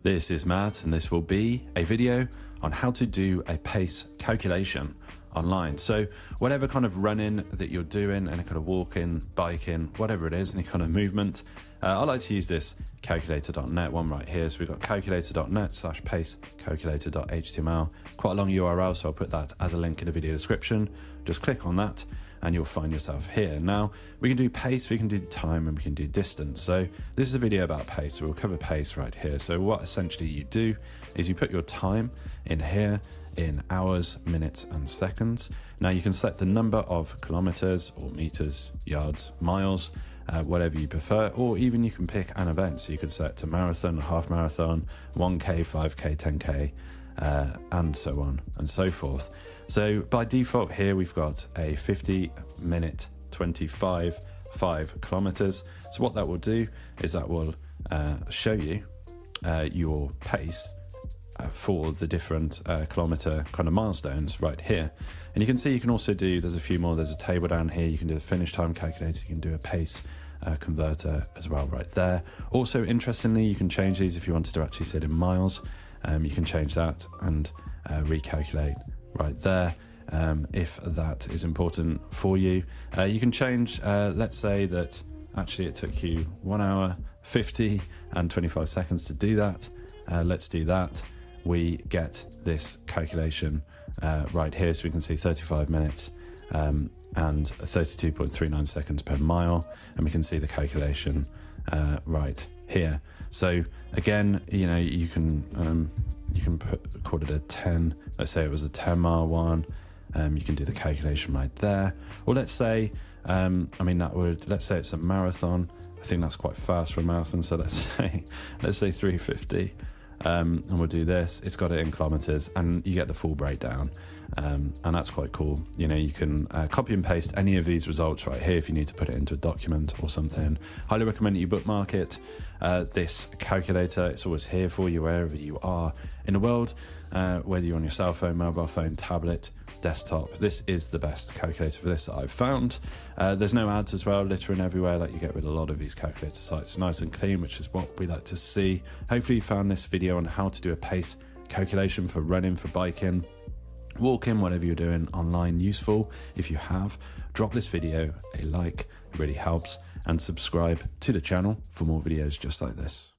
This is Matt, and this will be a video on how to do a pace calculation online. So whatever kind of running that you're doing, any kind of walking, biking, whatever it is, any kind of movement, I like to use this calculator.net one right here. So we've got calculator.net/pace calculator.html, quite a long URL, so I'll put that as a link in the video description. Just click on that and you'll find yourself here. Now, we can do pace, we can do time, and we can do distance. So this is a video about pace, so we'll cover pace right here. So what essentially you do is you put your time in here in hours, minutes, and seconds. Now you can select the number of kilometers or meters, yards, miles, whatever you prefer, or even you can pick an event. So you could set a marathon, a half marathon, 1K, 5K, 10K, and so on and so forth. So by default here we've got a 50-minute 5 kilometers. So what that will do is that will show you your pace for the different kilometer kind of milestones right here. And you can see you can also do, there's a few more, there's a table down here, you can do the finish time calculator, you can do a pace converter as well right there. Also, interestingly, you can change these if you wanted to actually sit in miles. You can change that and recalculate right there if that is important for you. You can change, let's say that actually it took you 1 hour, 50 and 25 seconds to do that. Let's do that. We get this calculation right here, so we can see 35 minutes and 32.39 seconds per mile, and we can see the calculation right here. So again, you know, you can call it a 10. Let's say it was a 10-mile one. You can do the calculation right there. Or let's say, let's say it's a marathon. I think that's quite fast for a marathon. So let's say 350. And we'll do this. It's got it in kilometers, and you get the full breakdown. And that's quite cool. You know, you can copy and paste any of these results right here if you need to put it into a document or something. Highly recommend that you bookmark it. This calculator, it's always here for you wherever you are in the world, whether you're on your cell phone, mobile phone, tablet, desktop. This is the best calculator for this that I've found. There's no ads as well, littering everywhere like you get with a lot of these calculator sites. Nice and clean, which is what we like to see. Hopefully you found this video on how to do a pace calculation for running, for biking, walking, whatever you're doing online useful. If you have, drop this video a like, it really helps, and subscribe to the channel for more videos just like this.